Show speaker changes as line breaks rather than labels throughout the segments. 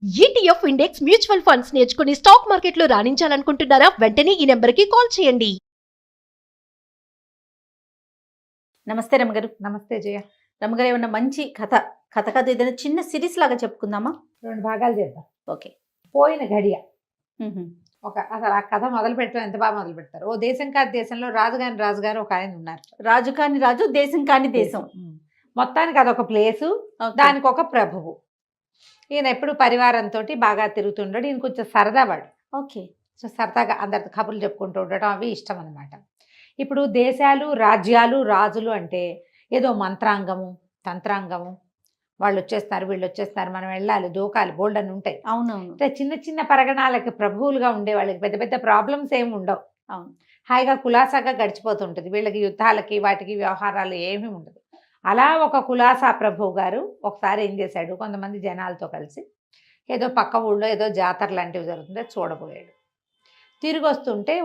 ETF index mutual funds నేర్చుకుని stock మార్కెట్లో రాణించాలనుకుంటున్నారా? వెంటనే ఈ నెంబర్కి కాల్ చేయండి.
నమస్తే రమగారు.
నమస్తే జయ.
రమగారు, ఏమన్నా మంచి కథ ఏదైనా చిన్న సిరీస్ లాగా చెప్పుకుందామా?
2 భాగాలు చేద్దాం.
ఓకే.
పోయిన గడియ. అసలు ఆ కథ మొదలు పెట్టడం ఎంత బాగా మొదలు పెడతారు. ఓ దేశం కాని దేశంలో రాజుగారు ఒక ఆయన ఉన్నారు.
రాజు కాని రాజు, దేశం కాని దేశం.
మొత్తానికి అదొక ప్లేసు, దానికి ఒక ప్రభువు. ఈయన ఎప్పుడు పరివారంతో బాగా తిరుగుతుంటాడు. ఈయన కొంచెం సరదా వాడు.
ఓకే.
సో సరదాగా అందరితో కబుర్లు చెప్పుకుంటూ ఉండటం అవి ఇష్టం అనమాట. ఇప్పుడు దేశాలు, రాజ్యాలు, రాజులు అంటే ఏదో మంత్రాంగము, తంత్రాంగము, వాళ్ళు వచ్చేస్తారు, వీళ్ళు వచ్చేస్తారు, మనం వెళ్ళాలి, దూకాలి, బోల్డ్ అని ఉంటాయి.
అవునవును.
అంటే చిన్న చిన్న పరగణాలకి ప్రభువులుగా ఉండే వాళ్ళకి పెద్ద పెద్ద ప్రాబ్లమ్స్ ఏమి ఉండవు.
అవును.
హాయిగా కులాసాగా గడిచిపోతుంటుంది. వీళ్ళకి యుద్ధాలకి వాటికి వ్యవహారాలు ఏమీ ఉండదు. అలా ఒక కులాసా ప్రభువు గారు ఒకసారి ఏం చేశాడు, కొంతమంది జనాలతో కలిసి ఏదో పక్క ఊళ్ళో ఏదో జాతర లాంటివి జరుగుతుంటే చూడబోయాడు. తిరిగి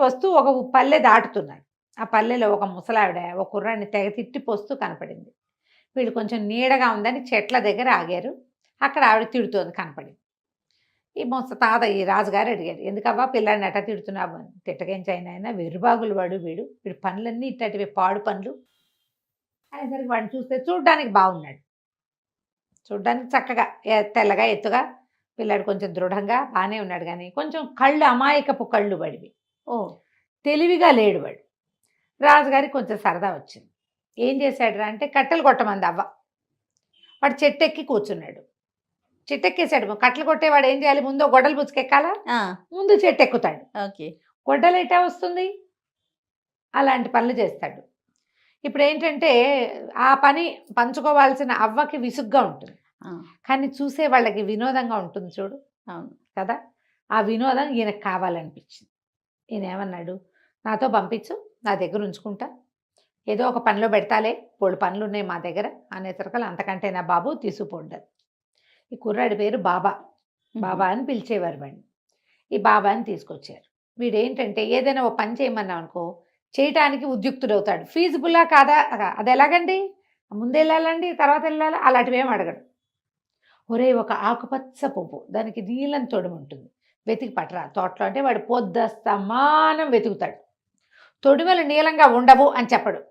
వస్తూ ఒక పల్లె దాటుతున్నాడు. ఆ పల్లెలో ఒక ముసలావిడ ఒక కుర్రాన్ని తెగ తిట్టిపోస్తూ కనపడింది. వీళ్ళు కొంచెం నీడగా ఉందని చెట్ల దగ్గర ఆగారు. అక్కడ ఆవిడ తిడుతోంది కనపడింది. ఈ రాజుగారు అడిగారు, ఎందుకవ్వా పిల్లాడిని ఎట్లా తిడుతున్నావు అని. తిట్టకేంచైనా అయినా వెర్రిబాగులు వీడు పనులన్నీ ఇట్టటివి పాడు పనులు అనేసరికి వాడిని చూస్తే చూడ్డానికి బాగున్నాడు. చూడ్డానికి చక్కగా తెల్లగా ఎత్తుగా పిల్లాడు కొంచెం దృఢంగా బాగానే ఉన్నాడు. కానీ కొంచెం కళ్ళు అమాయకపు కళ్ళు వాడివి. తెలివిగా లేడు వాడు. రాజుగారికి కొంచెం సరదా వచ్చింది. ఏం చేశాడు అంటే కట్టెలు కొట్టమంది అవ్వ. వాడు చెట్టెక్కి కూర్చున్నాడు. చెట్టెక్కేసాడు. కట్టెలు కొట్టేవాడు ఏం చేయాలి, ముందు గొడ్డలు పుచ్చుకెక్కాలా, ముందు చెట్టు ఎక్కుతాడు.
ఓకే.
గొడ్డలు ఎట్టా వస్తుంది, అలాంటి పనులు చేస్తాడు. ఇప్పుడు ఏంటంటే ఆ పని పంచుకోవాల్సిన అవ్వకి విసుగ్గా ఉంటుంది, కానీ చూసే వాళ్ళకి వినోదంగా ఉంటుంది చూడు.
అవును
కదా. ఆ వినోదం ఈయనకు కావాలనిపించింది. ఈయన ఏమన్నాడు, నాతో పంపించు, నా దగ్గర ఉంచుకుంటా, ఏదో ఒక పనిలో పెడతాలే, పోడు పనులు ఉన్నాయి మా దగ్గర అనేసరికలు అంతకంటే నా బాబు తీసుకుపోండదు. ఈ కుర్రాడి పేరు బాబా. బాబా అని పిలిచేవారు వాడిని. ఈ బాబాని తీసుకొచ్చారు. వీడేంటంటే ఏదైనా ఒక పని చేయమన్నాం అనుకో, చేయటానికి ఉద్యుక్తుడవుతాడు. ఫీజిబుల్లా కాదా, అది ఎలాగండి, ముందు వెళ్ళాలండి తర్వాత వెళ్ళాలా, అలాంటివి ఏం అడగడు. ఒరే ఒక ఆకుపచ్చ పువ్వు, దానికి నీలం తొడుము ఉంటుంది, వెతికి పట్టరా తోటలో అంటే వాడు పొద్దస్తమానం వెతుకుతాడు. తొడిమలు నీలంగా ఉండవు అని చెప్పడు.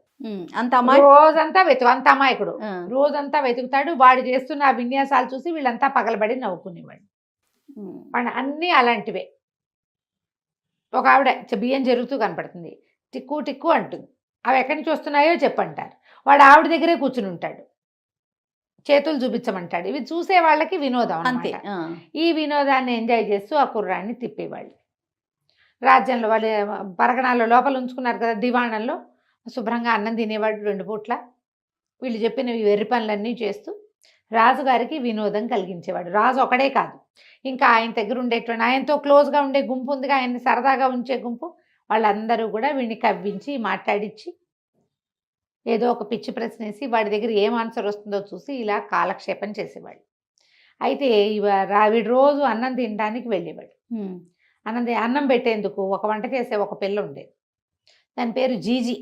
అంత
రోజంతా అంత అమాయకుడు. రోజంతా వెతుకుతాడు. వాడు చేస్తున్న ఆ విన్యాసాలు చూసి వీళ్ళంతా పగలబడి నవ్వుకునేవాడు. వాడు అన్నీ అలాంటివే. ఒక ఆవిడ బియ్యం జరుగుతూ కనపడుతుంది, టిక్కు టిక్కు అంటుంది. అవి ఎక్కడి నుంచి వస్తున్నాయో చెప్పంటారు. వాడు ఆవిడ దగ్గరే కూర్చుని ఉంటాడు, చేతులు చూపించమంటాడు. ఇవి చూసే వాళ్ళకి వినోదం అంతే. ఈ వినోదాన్ని ఎంజాయ్ చేస్తూ ఆ కుర్రాన్ని తిప్పేవాళ్ళు. రాజ్యంలో వాళ్ళు పరగణాల్లో లోపల ఉంచుకున్నారు కదా, దివాణంలో శుభ్రంగా అన్నం తినేవాడు 2 పూట్ల. వీళ్ళు చెప్పిన వెర్రి పనులన్నీ చేస్తూ రాజుగారికి వినోదం కలిగించేవాడు. రాజు ఒకడే కాదు, ఇంకా ఆయన దగ్గర ఉండేటువంటి ఆయనతో క్లోజ్గా ఉండే గుంపు ఉందిగా, ఆయన్ని సరదాగా ఉంచే గుంపు, వాళ్ళందరూ కూడా వీడిని కవ్వించి మాట్లాడించి ఏదో ఒక పిచ్చి ప్రశ్న వేసి వాడి దగ్గర ఏం ఆన్సర్ వస్తుందో చూసి ఇలా కాలక్షేపం చేసేవాడు. అయితే వీడు రోజు అన్నం తినడానికి వెళ్ళేవాడు. అన్నం పెట్టేందుకు ఒక వంట చేసే ఒక పిల్ల ఉండేది. దాని పేరు జీజీ.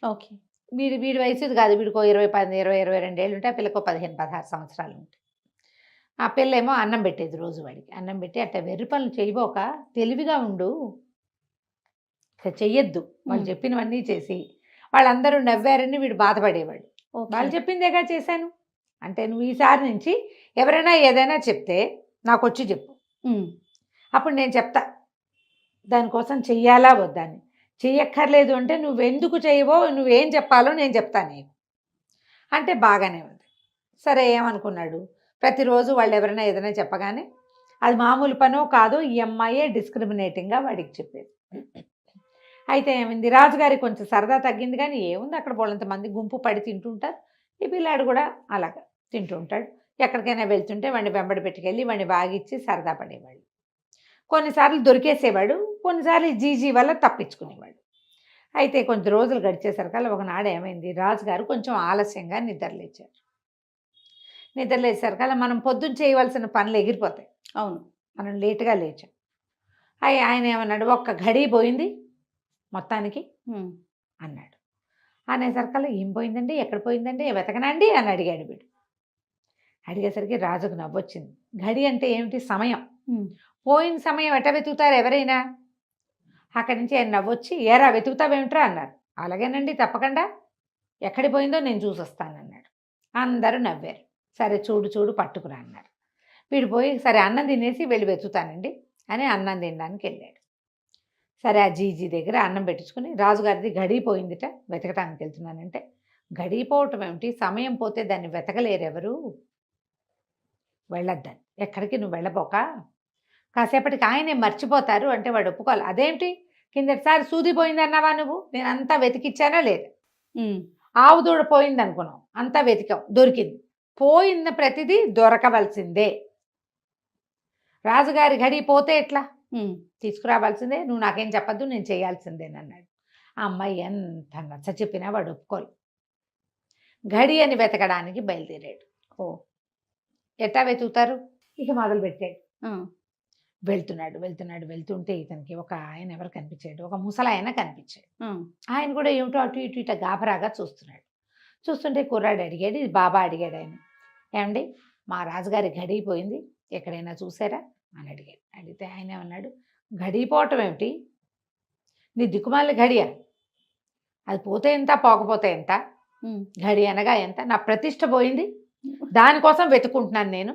ఓకే.
వీడి వయసు కాదు, వీడికో 22 ఏళ్ళు ఉంటే, ఆ పిల్లకు 15-16 సంవత్సరాలు ఉంటాయి. ఆ పిల్ల ఏమో అన్నం పెట్టేది రోజు వాడికి. అన్నం పెట్టి అట్లా వెర్రి పనులు చేయబోక తెలివిగా ఉండు, చెయ్యొద్దు, వాళ్ళు చెప్పినవన్నీ చేసి వాళ్ళందరూ నవ్వారని వీడు బాధపడేవాడు. వాళ్ళు చెప్పిందేగా చేశాను అంటే, నువ్వు ఈసారి నుంచి ఎవరైనా ఏదైనా చెప్తే నాకు వచ్చి చెప్పు, అప్పుడు నేను చెప్తా దానికోసం చెయ్యాలా వద్దని. చెయ్యక్కర్లేదు అంటే నువ్వెందుకు చేయవో, నువ్వేం చెప్పాలో నేను చెప్తాను నీకు అంటే బాగానే ఉంది. సరే ఏమనుకున్నాడు, ప్రతిరోజు వాళ్ళు ఎవరైనా ఏదైనా చెప్పగానే అది మామూలు పనో కాదో ఈ అమ్మాయే డిస్క్రిమినేటింగ్గా వాడికి చెప్పేది. అయితే ఏమైంది, రాజుగారికి కొంచెం సరదా తగ్గింది. కానీ ఏముంది, అక్కడ వాళ్ళంతమంది గుంపు పడి తింటుంటారు. ఈ పిల్లాడు కూడా అలాగా తింటూ ఉంటాడు. ఎక్కడికైనా వెళ్తుంటే వాడిని వెంబడి పెట్టుకెళ్ళి వాడిని బాగిచ్చి సరదా పడేవాళ్ళు. కొన్నిసార్లు దొరికేసేవాడు, కొన్నిసార్లు జీజీ వల్ల తప్పించుకునేవాడు. అయితే కొంచెం రోజులు గడిచేసరికల్లా ఒకనాడు ఏమైంది, రాజుగారు కొంచెం ఆలస్యంగా నిద్రలేచారు. నిద్రలేసరికల్లా మనం పొద్దున్న చేయవలసిన పనులు ఎగిరిపోతాయి.
అవును,
మనం లేటుగా లేచాం. ఆయన ఏమన్నాడు, ఒక్క ఘడి పోయింది మొత్తానికి అన్నాడు. అనేసరికల్లా ఏం పోయిందండి, ఎక్కడ పోయిందండి, వెతకనండి అని అడిగాడు వీడు. అడిగేసరికి రాజుకు నవ్వొచ్చింది. ఘడి అంటే ఏమిటి, సమయం. పోయిన సమయం ఎట వెతుకుతారు ఎవరైనా? అక్కడి నుంచి ఆయన నవ్వొచ్చి, ఏరా వెతుకుతావేమిట్రా అన్నారు. అలాగేనండి, తప్పకుండా, ఎక్కడి పోయిందో నేను చూసొస్తానన్నాడు. అందరూ నవ్వారు. సరే చూడు చూడు పట్టుకురా అన్నారు. వీడు పోయి సరే అన్నం తినేసి వెళ్ళి వెతుకుతానండి అని అన్నం తినడానికి వెళ్ళాడు. సరే ఆ జీజీ దగ్గర అన్నం పెట్టించుకుని, రాజుగారిది గడిపోయిందిట, వెతకటానికి వెళ్తున్నానంటే, గడిపోవటం ఏమిటి, సమయం పోతే దాన్ని వెతకలేరెవరు, వెళ్ళొద్దని. ఎక్కడికి నువ్వు వెళ్ళబోక, కాసేపటికి ఆయనే మర్చిపోతారు అంటే వాడు ఒప్పుకోవాలి. అదేంటి, కిందటిసారి సూది పోయిందన్నావా నువ్వు, నేను అంతా వెతికిచ్చానా లేదు. ఆవు దూడ పోయింది అనుకున్నాం, అంతా వెతికాం, దొరికింది. పోయిన ప్రతిదీ దొరకవలసిందే. రాజుగారి గడి పోతే ఎట్లా, తీసుకురావాల్సిందే, నువ్వు నాకేం చెప్పద్దు, నేను చేయాల్సిందేనన్నాడు. ఆ అమ్మాయి ఎంత నచ్చ చెప్పినా వాడు ఒప్పుకోలు. గడి అని వెతకడానికి బయలుదేరాడు. ఎట్టా వెతుకుతారు, ఇక మొదలు పెట్టాడు. వెళ్తున్నాడు వెళ్తున్నాడు వెళ్తుంటే ఇతనికి ఒక ఆయన ఎవరు కనిపించాడు, ఒక ముసలాయన కనిపించాడు. ఆయన కూడా ఏమిటో అటు ఇటు ఇట గాబరాగా చూస్తున్నాడు. చూస్తుంటే కుర్రాడు అడిగాడు, ఇది బాబా అడిగాడు ఆయన, ఏమండి మా రాజుగారి గడిపోయింది, ఎక్కడైనా చూసారా అని అడిగాడు. అడిగితే ఆయన ఏమన్నాడు, గడిపోవటం ఏమిటి, నీ దిక్కుమాల గడియా, అది పోతే ఎంత పోకపోతే ఎంత, గడి అనగా ఎంత, నా ప్రతిష్ట పోయింది, దానికోసం వెతుకుంటున్నాను నేను,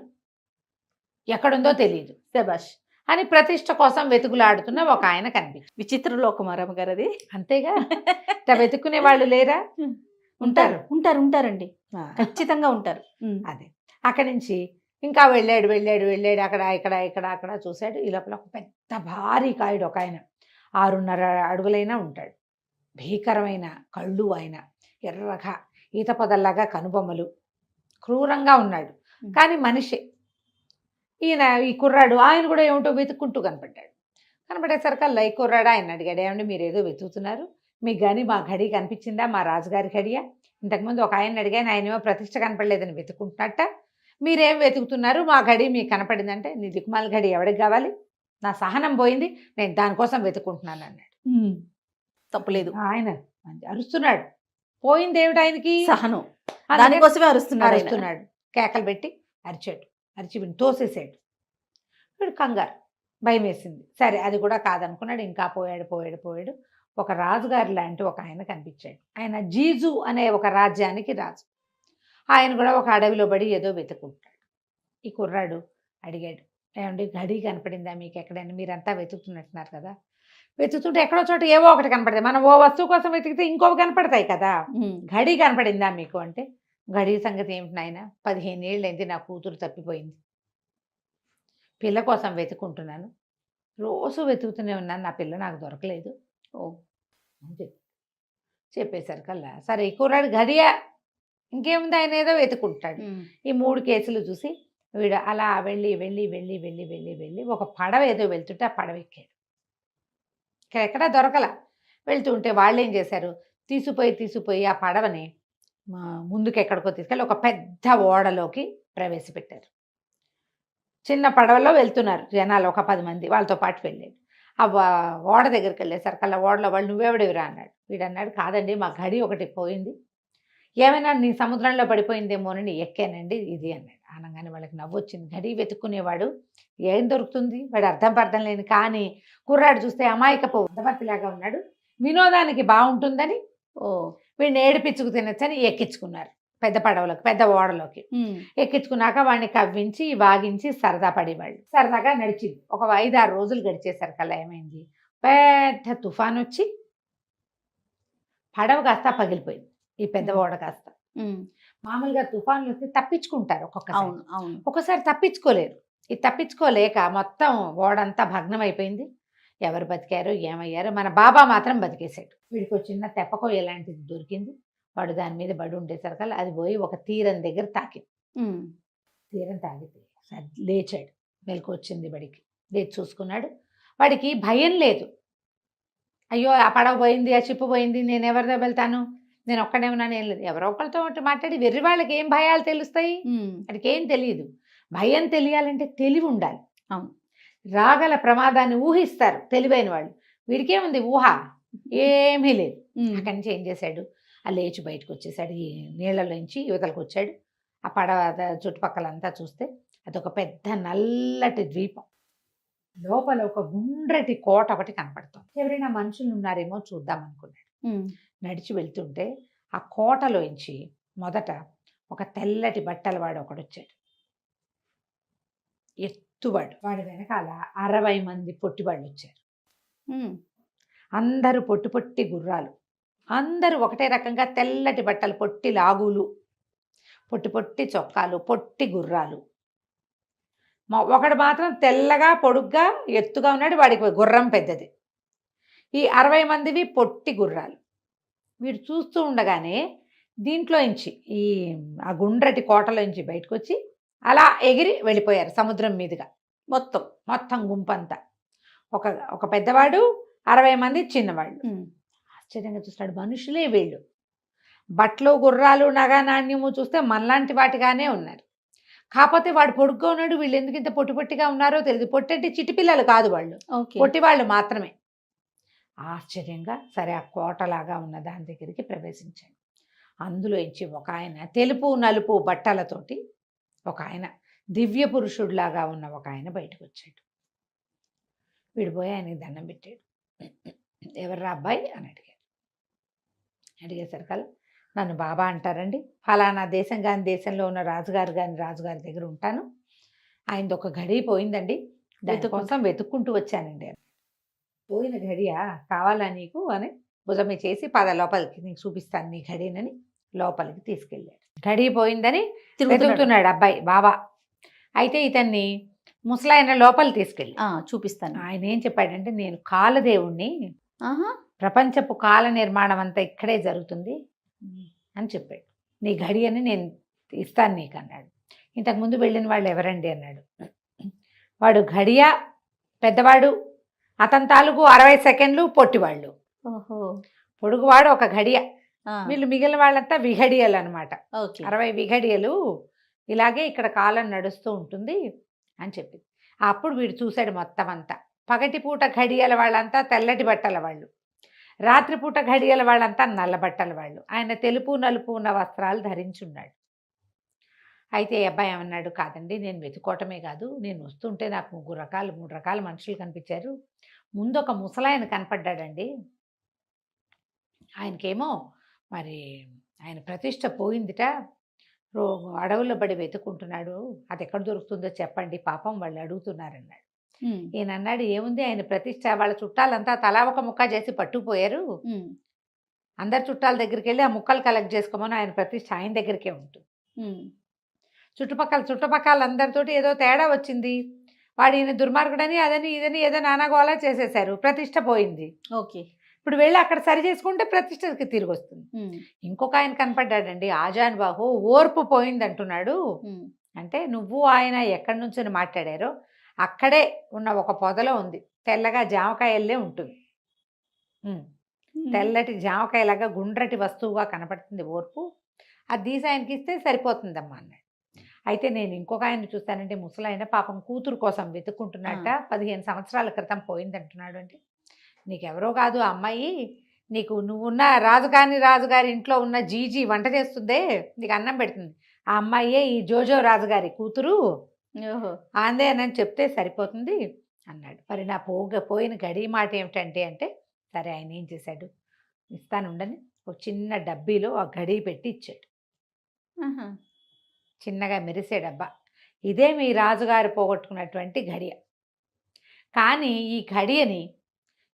ఎక్కడుందో తెలియదు శబాష్ అని ప్రతిష్ట కోసం వెతుకులాడుతున్న ఒక ఆయన కనిపించారు.
విచిత్ర లోకమారమ్మ గారు అది.
అంతేగా, ఇట్లా వెతుక్కునే వాళ్ళు లేరా?
ఉంటారు ఉంటారు ఉంటారండి, ఖచ్చితంగా ఉంటారు.
అదే అక్కడి నుంచి ఇంకా వెళ్ళాడు వెళ్ళాడు వెళ్ళాడు, అక్కడ ఇక్కడ ఇక్కడ అక్కడ చూశాడు. ఈ లోపల ఒక పెద్ద భారీ కాయుడు ఒక ఆయన, 6.5 అడుగులైనా ఉంటాడు, భీకరమైన కళ్ళు, ఆయన ఎర్రగా ఈత పొదల్లాగా కనుబొమ్మలు, క్రూరంగా ఉన్నాడు కానీ మనిషే. ఈయన ఈ కుర్రాడు ఆయన కూడా ఏమిటో వెతుక్కుంటూ కనపడ్డాడు. కనపడేసరికల్లా ఈ కుర్రాడు ఆయన అడిగాడు, ఏమండి మీరు ఏదో వెతుకుతున్నారు, మీకు కానీ మా గడి కనిపించిందా, మా రాజుగారి గడియా, ఇంతకుముందు ఒక ఆయన అడిగాను, ఆయన ఏమో ప్రతిష్ట కనపడలేదని వెతుకుంటున్నట్ట, మీరేం వెతుకుతున్నారు, మా గడి మీకు కనపడిందంటే, నీ దిక్కుమాల గడి ఎవరికి కావాలి, నా సహనం పోయింది, నేను దానికోసం వెతుకుంటున్నాను అన్నాడు.
తప్పులేదు,
ఆయన అరుస్తున్నాడు. పోయింది ఏమిటి ఆయనకి,
సహనం, దానికోసమే
అరుస్తున్నాడు. కేకలు పెట్టి అరిచాడు, అరిచి వీడిని తోసేసాడు. వీడు కంగారు, భయం వేసింది. సరే అది కూడా కాదనుకున్నాడు. ఇంకా పోయాడు పోయాడు పోయాడు. ఒక రాజుగారి లాంటి ఒక ఆయన కనిపించాడు. ఆయన జీజు అనే ఒక రాజ్యానికి రాజు. ఆయన కూడా ఒక అడవిలో పడి ఏదో వెతుకుంటాడు. ఈ కుర్రాడు అడిగాడు, ఏమండి గడి కనపడిందా మీకు ఎక్కడైనా, మీరంతా వెతుకుతున్నట్టున్నారు కదా, వెతుకుతుంటే ఎక్కడో చోట ఏవో ఒకటి కనపడతాయి, మనం ఓ వస్తువు కోసం వెతికితే ఇంకోవి కనపడతాయి కదా, గడి కనపడిందా మీకు అంటే, గడి సంగతి ఏమిటి నాయన, 15 ఏళ్ళైంది నా కూతురు తప్పిపోయింది, పిల్ల కోసం వెతుకుంటున్నాను, రోజు వెతుకుతూనే ఉన్నాను, నా పిల్ల నాకు దొరకలేదు అని చెప్పేసరికల్లా, సరే ఈ కుర్రాడు గడియా, ఇంకేముంది ఆయన ఏదో వెతుకుంటాడు. ఈ 3 కేసులు చూసి వీడు అలా వెళ్ళి వెళ్ళి వెళ్ళి వెళ్ళి వెళ్ళి వెళ్ళి ఒక పడవ ఏదో వెళ్తుంటే ఆ పడవ ఎక్కాడు. ఎక్కడా దొరకల. వెళ్తుంటే వాళ్ళు ఏం చేశారు, తీసుకుపోయి ఆ పడవని ముందుకు ఎక్కడికో తీసుకెళ్ళి ఒక పెద్ద ఓడలోకి ప్రవేశపెట్టారు. చిన్న పడవలో వెళ్తున్నారు జనాలు, ఒక 10 మంది వాళ్ళతో పాటు వెళ్ళాడు. ఆ ఓడ దగ్గరికి వెళ్ళేసరికల్లా ఓడలో వాళ్ళు, నువ్వెవడివిరా అన్నాడు. వీడు అన్నాడు, కాదండి మా గడి ఒకటి పోయింది, ఏమైనా నీ సముద్రంలో పడిపోయిందేమోనని ఎక్కానండి ఇది అన్నాడు. అనగానే వాళ్ళకి నవ్వొచ్చింది. గడి వెతుక్కునేవాడు ఏం దొరుకుతుంది, వాడు అర్థం లేని, కానీ కుర్రాడు చూస్తే అమాయకపు ఉద్దపత్తిలాగా ఉన్నాడు, వినోదానికి బాగుంటుందని వీడిని ఏడిపించుకు తినచ్చని ఎక్కించుకున్నారు పెద్ద పడవలోకి, పెద్ద ఓడలోకి. ఎక్కించుకున్నాక వాడిని కవ్వించి వాగించి సరదా పడేవాళ్ళు. సరదాగా నడిచింది. ఒక 5-6 రోజులు గడిచేసరికల్లా ఏమైంది, పెద్ద తుఫాన్ వచ్చి పడవ కాస్త పగిలిపోయింది. ఈ పెద్ద ఓడ కాస్త, మామూలుగా తుఫాన్లు వస్తే తప్పించుకుంటారు ఒక్కొక్కసారి తప్పించుకోలేరు. ఈ తప్పించుకోలేక మొత్తం ఓడంతా భగ్నం అయిపోయింది. ఎవరు బతికారో ఏమయ్యారో, మన బాబా మాత్రం బతికేశాడు. వీడికి చిన్న తెప్పకో ఎలాంటిది దొరికింది, వాడు దాని మీద పడి ఉండేసరికల్లా అది పోయి ఒక తీరం దగ్గర తాకింది. తీరం తాగితే లేచాడు, మెలకు వచ్చింది బడికి. లేచి చూసుకున్నాడు, వాడికి భయం లేదు. అయ్యో ఆ పడవ పోయింది, ఆ చిప్పు పోయింది, నేను ఎవరితో వెళ్తాను, నేను ఒక్కడే ఉన్నాను, ఏం లేదు. ఎవరో ఒకరితో మాట్లాడి, వెర్రి వాళ్ళకి ఏం భయాలు తెలుస్తాయి, వాడికి ఏం తెలియదు. భయం తెలియాలంటే తెలివి ఉండాలి. రాగల ప్రమాదాన్ని ఊహిస్తారు తెలివైన వాళ్ళు. వీడికేముంది ఊహ, ఏమీ లేదు. అక్కడి నుంచి ఏం చేశాడు, ఆ లేచి బయటకు వచ్చేసాడు, ఈ నీళ్ళలోంచి యువతలకు వచ్చాడు. ఆ పడవ చుట్టుపక్కలంతా చూస్తే అదొక పెద్ద నల్లటి ద్వీపం. లోపల ఒక గుండ్రటి కోట ఒకటి కనపడుతుంది. ఎవరైనా మనుషులు ఉన్నారేమో చూద్దాం అనుకున్నాడు. నడిచి వెళ్తుంటే ఆ కోటలోంచి మొదట ఒక తెల్లటి బట్టల వాడు ఒకడు వచ్చాడు. ఎత్తువాడు. వాడి వెనకాల 60 మంది పొట్టివాళ్ళు వచ్చారు. అందరూ పొట్టి పొట్టి గుర్రాలు, అందరూ ఒకటే రకంగా తెల్లటి బట్టలు, పొట్టి లాగులు, పొట్టి పొట్టి చొక్కాలు, పొట్టి గుర్రాలు. ఒకడు మాత్రం తెల్లగా పొడుగ్గా ఎత్తుగా ఉన్నాడు, వాడికి గుర్రం పెద్దది. ఈ 60 మందివి పొట్టి గుర్రాలు. వీడు చూస్తూ ఉండగానే దీంట్లోంచి ఆ గుండ్రటి కోటలోంచి బయటకు వచ్చి అలా ఎగిరి వెళ్ళిపోయారు సముద్రం మీదుగా. మొత్తం గుంపంతా. ఒక పెద్దవాడు, 60 మంది చిన్నవాళ్ళు. ఆశ్చర్యంగా చూస్తాడు, మనుషులే వీళ్ళు. బట్టలు, గుర్రాలు, నగ నాణ్యము చూస్తే మనలాంటి వాటిగానే ఉన్నారు. కాకపోతే వాడు పొడుగ్గా ఉన్నాడు, వీళ్ళు ఎందుకు ఇంత పొట్టి పొట్టిగా ఉన్నారో తెలియదు. పొట్టంటే చిటిపిల్లలు కాదు, వాళ్ళు పొట్టి వాళ్ళు మాత్రమే. ఆశ్చర్యంగా సరే ఆ కోటలాగా ఉన్న దాని దగ్గరికి ప్రవేశించాడు. అందులోంచి ఒక ఆయన తెలుపు నలుపు బట్టలతోటి, ఒక ఆయన దివ్య పురుషుడిలాగా ఉన్న ఒక ఆయన బయటకు వచ్చాడు. వీడు పోయి ఆయనకి దండం పెట్టాడు. ఎవర్రా అబ్బాయి అని అడిగేసరికల్లా, నన్ను బాబా అంటారండి, ఫలానా దేశం కాని దేశంలో ఉన్న రాజుగారి దగ్గర ఉంటాను, ఆయనది ఒక గడి పోయిందండి, దానికోసం వెతుక్కుంటూ వచ్చానండి. పోయిన గడియా కావాలా నీకు అని భుజమే చేసి లోపలికి నీకు చూపిస్తాను నీ గడినని లోపలికి తీసుకెళ్ళాడు. గడి పోయిందని వెతుకుతున్నాడు అబ్బాయి బాబా. అయితే ఇతన్ని ముసలాయన లోపలి తీసుకెళ్ళి
చూపిస్తాను.
ఆయన ఏం చెప్పాడంటే, నేను కాలదేవుణ్ణి, ప్రపంచపు కాల నిర్మాణం అంతా ఇక్కడే జరుగుతుంది అని చెప్పాడు. నీ గడి అని నేను ఇస్తాను నీకు అన్నాడు. ఇంతకుముందు వెళ్ళిన వాళ్ళు ఎవరండి అన్నాడు. వాడు గడియ పెద్దవాడు, అతని తాలూకు 60 సెకండ్లు పొట్టివాళ్ళు. పొడుగువాడు ఒక గడియ, వీళ్ళు మిగిలిన వాళ్ళంతా విఘడియలు అనమాట. 60 విఘడియలు. ఇలాగే ఇక్కడ కాలం నడుస్తూ ఉంటుంది అని చెప్పింది. అప్పుడు వీడు చూశాడు మొత్తం అంతా. పగటిపూట ఘడియల వాళ్ళంతా తెల్లటి బట్టల వాళ్ళు, రాత్రిపూట ఘడియల వాళ్ళంతా నల్ల బట్టల వాళ్ళు. ఆయన తెలుపు నలుపు ఉన్న వస్త్రాలు ధరించున్నాడు. అయితే అబ్బాయి ఏమన్నాడు, కాదండి నేను వెతుకోవటమే కాదు, నేను వస్తుంటే నాకు 3 రకాల మనుషులు కనిపించారు. ముందు ఒక ముసలాయన కనపడ్డాడండి. ఆయనకేమో మరి ఆయన ప్రతిష్ట పోయిందిట, అడవుల్లో పడి వెతుకుంటున్నాడు, అది ఎక్కడ దొరుకుతుందో చెప్పండి పాపం వాళ్ళు అడుగుతున్నారన్నాడు. ఈయన అన్నాడు, ఏముంది ఆయన ప్రతిష్ట, వాళ్ళ చుట్టాలంతా తలా ఒక ముక్క చేసి పట్టుకుపోయారు, అందరి చుట్టాల దగ్గరికి వెళ్ళి ఆ ముక్కలు కలెక్ట్ చేసుకోమని ఆయన ప్రతిష్ట ఆయన దగ్గరికే ఉంటుంది. చుట్టుపక్కల అందరితోటి ఏదో తేడా వచ్చింది, వాడు ఈయన దుర్మార్గుడని అదని ఇదని ఏదో నానాగోలా చేసేశారు, ప్రతిష్ట పోయింది. ఇప్పుడు వెళ్ళి అక్కడ సరి చేసుకుంటే ప్రతిష్టకి తిరిగి వస్తుంది. ఇంకొక ఆయన కనపడ్డాడండి, ఆజాన్ బాహు, ఓర్పు పోయింది అంటున్నాడు. అంటే నువ్వు ఆయన ఎక్కడి నుంచి మాట్లాడారో అక్కడే ఉన్న ఒక పొదలో ఉంది, తెల్లగా జామకాయల్లే ఉంటుంది, తెల్లటి జామకాయలాగా గుండ్రటి వస్తువుగా కనపడుతుంది ఓర్పు, అది తీసి ఆయనకి ఇస్తే సరిపోతుందమ్మా అన్నాడు. అయితే నేను ఇంకొక ఆయన చూస్తానంటే, ముసలాయన పాపం కూతురు కోసం వెతుక్కుంటున్నట్ట, 15 సంవత్సరాల క్రితం పోయిందంటున్నాడు. అంటే నీకెవరో కాదు ఆ అమ్మాయి, నువ్వున్న రాజుగారి ఇంట్లో ఉన్న జీజీ వంట చేస్తుందే, నీకు అన్నం పెడుతుంది, ఆ అమ్మాయే ఈ జోజో రాజుగారి కూతురు, ఆందే అని చెప్తే సరిపోతుంది అన్నాడు. మరి నా పోయిన గడి మాట ఏమిటంటే అంటే, సరే ఆయన ఏం చేశాడు, ఇస్తానుండని ఒక చిన్న డబ్బీలో ఆ గడి పెట్టి ఇచ్చాడు. చిన్నగా మెరిసే డబ్బా, ఇదే మీ రాజుగారు పోగొట్టుకున్నటువంటి గడియ, కానీ ఈ గడియని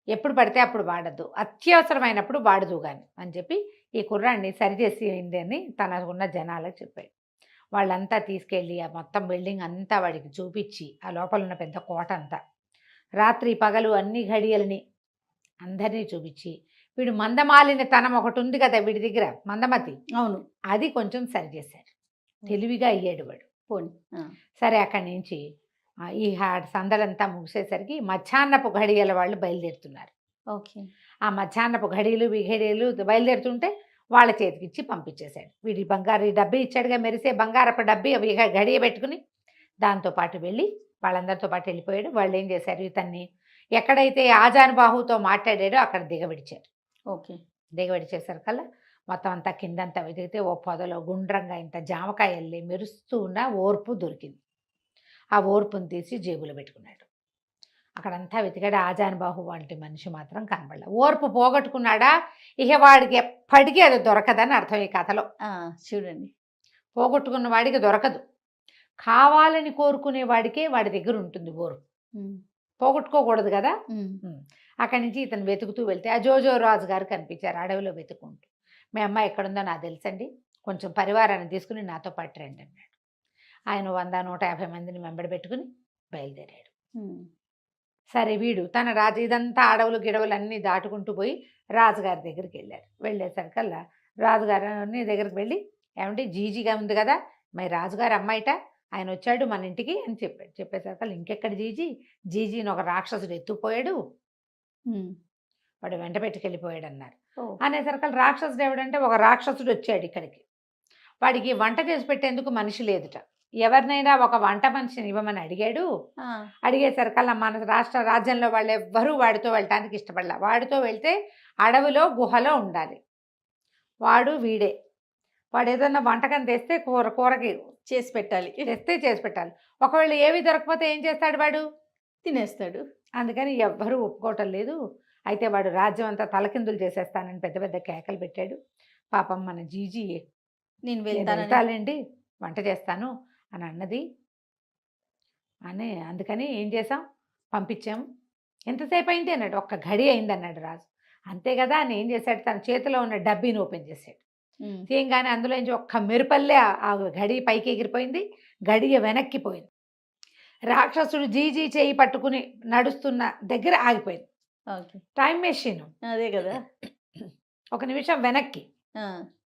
ఎప్పుడు పడితే అప్పుడు వాడద్దు, అత్యవసరమైనప్పుడు వాడదు కానీ అని చెప్పి ఈ కుర్రాన్ని సరిచేసి అని తనకున్న జనాలకు చెప్పాడు. వాళ్ళంతా తీసుకెళ్ళి ఆ మొత్తం బిల్డింగ్ అంతా వాడికి చూపించి, ఆ లోపల ఉన్న పెద్ద కోట అంతా, రాత్రి పగలు అన్ని ఘడియలని అందరినీ చూపించి, వీడు మందమాలిన తనం ఒకటి ఉంది కదా వీడి దగ్గర, మందమతి,
అవును,
అది కొంచెం సరిచేశాడు. తెలివిగా అయ్యాడు వాడు. సరే అక్కడి నుంచి ఈ సందడంతా ముగిసేసరికి మధ్యాహ్నపు ఘడియల వాళ్ళు బయలుదేరుతున్నారు. ఆ మధ్యాహ్నపు ఘడియలు విఘడియలు బయలుదేరుతుంటే వాళ్ళ చేతికిచ్చి పంపించేశాడు. వీడి బంగారు డబ్బీ ఇచ్చాడుగా, మెరిసే బంగారపు డబ్బీ గడియ పెట్టుకుని దాంతోపాటు వెళ్ళి వాళ్ళందరితో పాటు వెళ్ళిపోయాడు. వాళ్ళు ఏం చేశారు, ఇతన్ని ఎక్కడైతే ఆజాన్ బాహుతో మాట్లాడాడో అక్కడ దిగబడిచారు. దిగబడిచేసరికల్లా మొత్తం అంతా కిందంతా వెతికితే ఓ పొదలో గుండ్రంగా ఇంత జామకాయ వెళ్ళి మెరుస్తూ ఉన్న ఓర్పు దొరికింది. ఆ ఓర్పును తీసి జేబులో పెట్టుకున్నాడు. అక్కడంతా వెతికాడు, ఆజానుబాహు వంటి మనిషి మాత్రం కనబడలే. ఓర్పు పోగొట్టుకున్నాడా, ఇక వాడికి ఎప్పటికీ అది దొరకదని అర్థం ఈ కథలో.
చూడండి.
పోగొట్టుకున్న వాడికి దొరకదు, కావాలని కోరుకునే వాడికే వాడి దగ్గర ఉంటుంది ఓర్పు. పోగొట్టుకోకూడదు కదా. అక్కడి నుంచి ఇతను వెతుకుతూ వెళ్తే ఆ జోజో రాజు గారు కనిపించారు అడవిలో వెతుకుంటూ. మీ అమ్మాయి ఎక్కడుందో నాకు తెలుసండి, కొంచెం పరివారాన్ని తీసుకుని నాతో పాటు రండి అన్నాడు. ఆయన 100-150 మందిని వెంబడి పెట్టుకుని బయలుదేరాడు. సరే వీడు తన రాజు ఇదంతా అడవులు గిడవులు అన్నీ దాటుకుంటూ పోయి రాజుగారి దగ్గరికి వెళ్ళారు. వెళ్ళేసరికల్లా రాజుగారి దగ్గరికి వెళ్ళి, ఏమంటే జీజీగా ఉంది కదా, మరి రాజుగారి అమ్మాయిట, ఆయన వచ్చాడు మన ఇంటికి అని చెప్పాడు. చెప్పేసరికల్లా ఇంకెక్కడ జీజీని ఒక రాక్షసుడు ఎత్తుపోయాడు, వాడు వెంట పెట్టుకెళ్ళిపోయాడు అన్నారు. అనేసరికల్లా రాక్షసుడు ఎవడంటే ఒక రాక్షసుడు వచ్చాడు ఇక్కడికి. వాడికి వంట చేసి పెట్టేందుకు మనిషి లేదుట. ఎవరినైనా ఒక వంట మనిషిని ఇవ్వమని అడిగాడు. అడిగేసరికల్లా మన రాజ్యంలో వాళ్ళు ఎవ్వరూ వాడితో వెళ్ళటానికి ఇష్టపడలే. వాడితో వెళ్తే అడవిలో గుహలో ఉండాలి. వాడు వీడే. వాడు ఏదన్నా వంటకం తెస్తే కూరకి
చేసి పెట్టాలి.
చేసి పెట్టాలి. ఒకవేళ ఏవి దొరకపోతే ఏం చేస్తాడు, వాడు
తినేస్తాడు.
అందుకని ఎవ్వరూ ఒప్పుకోవటం లేదు. అయితే వాడు రాజ్యం అంతా తలకిందులు చేసేస్తానని పెద్ద పెద్ద కేకలు పెట్టాడు. పాపం మన జీజీ
నేను
వెళ్తానండి, వంట చేస్తాను అని అన్నది. అందుకని ఏం చేసాం, పంపించాము. ఎంతసేపు అయింది అన్నాడు. ఒక్క గడి అయింది అన్నాడు రాజు. అంతే కదా అని ఏం చేశాడు, తన చేతిలో ఉన్న డబ్బీని ఓపెన్ చేశాడు. తీయంగానే అందులో నుంచి ఒక్క మెరుపల్లే ఆ గడి పైకి ఎగిరిపోయింది, గడియ వెనక్కిపోయింది. రాక్షసుడు జీజీ చేయి పట్టుకుని నడుస్తున్న దగ్గర ఆగిపోయింది. టైం మెషిన్
అదే కదా,
ఒక నిమిషం వెనక్కి,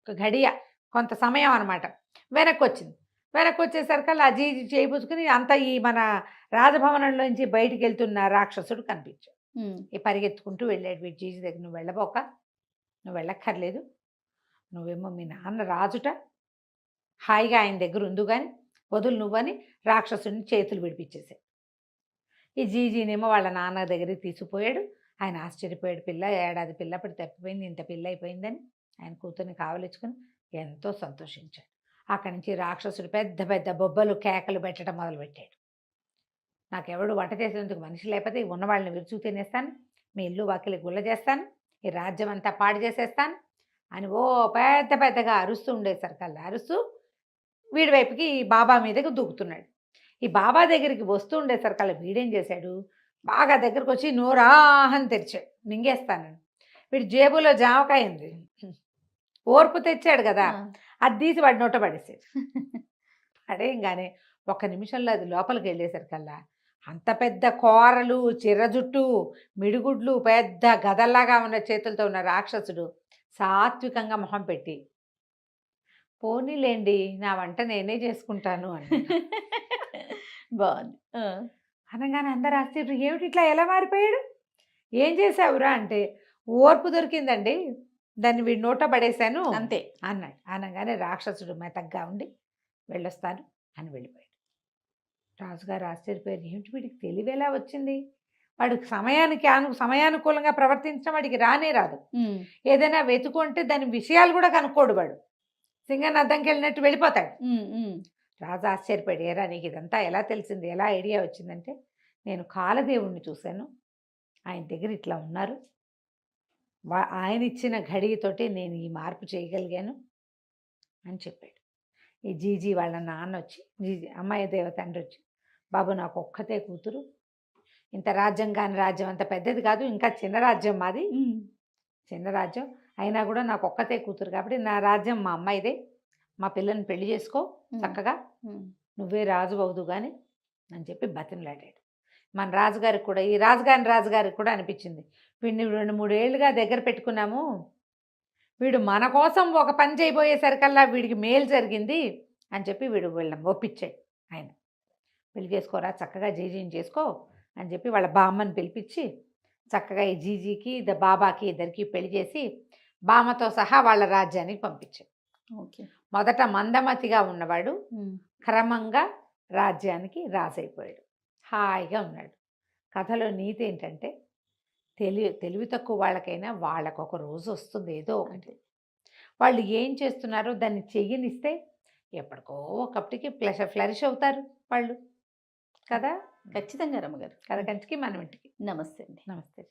ఒక గడియ కొంత సమయం అనమాట వెనక్కి వచ్చింది. వెనక్కి వచ్చేసరికల్లా ఆ జీజీ చేయి పుచ్చుకుని అంతా ఈ మన రాజభవనంలోంచి బయటికి వెళ్తున్న రాక్షసుడు కనిపించాడు. ఈ పరిగెత్తుకుంటూ వెళ్ళాడు వీడి జీజీ దగ్గర. నువ్వు వెళ్ళబోక, నువ్వు వెళ్ళక్కర్లేదు, నువ్వేమో మీ నాన్న రాజుట, హాయిగా ఆయన దగ్గర ఉండు కానీ వదులు నువ్వని రాక్షసుడిని చేతులు విడిపించేసాడు. ఈ జీజీనేమో వాళ్ళ నాన్న దగ్గరికి తీసుకుపోయాడు. ఆయన ఆశ్చర్యపోయాడు. పిల్ల ఏడాది పిల్ల అప్పుడు తప్పిపోయింది, ఇంత పిల్ల అయిపోయిందని ఆయన కూతుర్ని కావలించుకుని ఎంతో సంతోషించాడు. అక్కడి నుంచి రాక్షసుడు పెద్ద పెద్ద బొబ్బలు కేకలు పెట్టడం మొదలుపెట్టాడు. నాకెవడు వంట చేసేందుకు మనిషి లేకపోతే ఉన్న వాళ్ళని విరుచు తినేస్తాను, మీ ఇల్లు వాకిలి గుల్ల చేస్తాను, ఈ రాజ్యం అంతా పాడు చేసేస్తాను అని ఓ పెద్ద పెద్దగా అరుస్తూ ఉండేసరికల్లా అరుస్తూ వీడి వైపుకి ఈ బాబా మీదకి దూకుతున్నాడు. ఈ బాబా దగ్గరికి వస్తూ ఉండేసరికల్లా వీడేం చేశాడు, బాగా దగ్గరకు వచ్చి నోరాహని తెరిచాడు, మింగేస్తానని. వీడి జేబులో జామకాయ ఉంది, ఓర్పు తెచ్చాడు కదా, అది తీసి వాడి నోట పడేసాడు. పడేయంగానే ఒక్క నిమిషంలో అది లోపలికి వెళ్ళేసరికల్లా అంత పెద్ద కూరలు, చిర్ర జుట్టు, మిడిగుడ్లు, పెద్ద గదల్లాగా ఉన్న చేతులతో ఉన్న రాక్షసుడు సాత్వికంగా మొహం పెట్టి, పోనీలేండి నా వంట నేనే చేసుకుంటాను అని
బాగుంది.
అనగానే అందరు ఆశ్చర్యం, ఏమిటి ఇట్లా ఎలా మారిపోయాడు, ఏం చేసావురా అంటే, ఓర్పు దొరికిందండి, దాన్ని వీడి నోట పడేశాను
అంతే
అన్నాడు. అనగానే రాక్షసుడు మెతగ్గా ఉండి వెళ్ళొస్తాను అని వెళ్ళిపోయాడు. రాజుగారు ఆశ్చర్యపోయారు, ఏమిటి వీడికి తెలివేలా వచ్చింది, వాడికి సమయానుకూలంగా ప్రవర్తించడం వాడికి రానే రాదు. ఏదైనా వెతుకుంటే దాని విషయాలు కూడా కనుక్కోడు, వాడు సింగన్ అద్దంకి వెళ్ళినట్టు వెళ్ళిపోతాడు. రాజు ఆశ్చర్యపోయాడు, ఏరా నీకు ఇదంతా ఎలా తెలిసింది, ఎలా ఐడియా వచ్చిందంటే, నేను కాలదేవుణ్ణి చూశాను, ఆయన దగ్గర ఇట్లా ఉన్నారు, ఆయన ఇచ్చిన ఘడియతోటి నేను ఈ మార్పు చేయగలిగాను అని చెప్పాడు. ఈ జీజీ వాళ్ళ నాన్న వచ్చి, జీజీ అమ్మాయి దేవతండ్రి వచ్చి, బాబు నాకు ఒక్కతే కూతురు, ఇంత రాజ్యం కాని రాజ్యం అంత పెద్దది కాదు, ఇంకా చిన్న రాజ్యం మాది, చిన్న రాజ్యం అయినా కూడా నాకు ఒక్కతే కూతురు కాబట్టి నా రాజ్యం మా అమ్మాయిదే, మా పిల్లని పెళ్లి చేసుకో చక్కగా, నువ్వే రాజు అవుదు కానీ అని చెప్పి బతిమలాడాడు. మన రాజుగారికి కూడా, ఈ రాజుగారికి కూడా అనిపించింది, వీడిని 2-3 ఏళ్ళుగా దగ్గర పెట్టుకున్నాము, వీడు మన కోసం ఒక పని చేయబోయేసరికల్లా వీడికి మేలు జరిగింది అని చెప్పి వీళ్ళని ఒప్పించాడు. ఆయన పెళ్లి చేసుకోరా, చక్కగా జీజీని చేసుకో అని చెప్పి వాళ్ళ బామ్మని పిలిపించి చక్కగా ఈ జీజీకి బాబాకి ఇద్దరికి పెళ్లి చేసి బామ్మతో సహా వాళ్ళ రాజ్యానికి పంపించాడు. మొదట మందమతిగా ఉన్నవాడు క్రమంగా రాజ్యానికి రాజైపోయాడు, హాయిగా ఉన్నాడు. కథలో నీతి ఏంటంటే, తెలివి తక్కువ వాళ్ళకైనా వాళ్ళకు ఒక రోజు వస్తుంది ఏదో ఒకటి, వాళ్ళు ఏం చేస్తున్నారో దాన్ని చెయ్యనిస్తే ఎప్పటికో ఒకప్పటికి ఫ్లరిష్ అవుతారు వాళ్ళు కదా.
ఖచ్చితంగా రమ్మగారు.
కథ కంచికి మనం ఇంటికి.
నమస్తే అండి.
నమస్తే.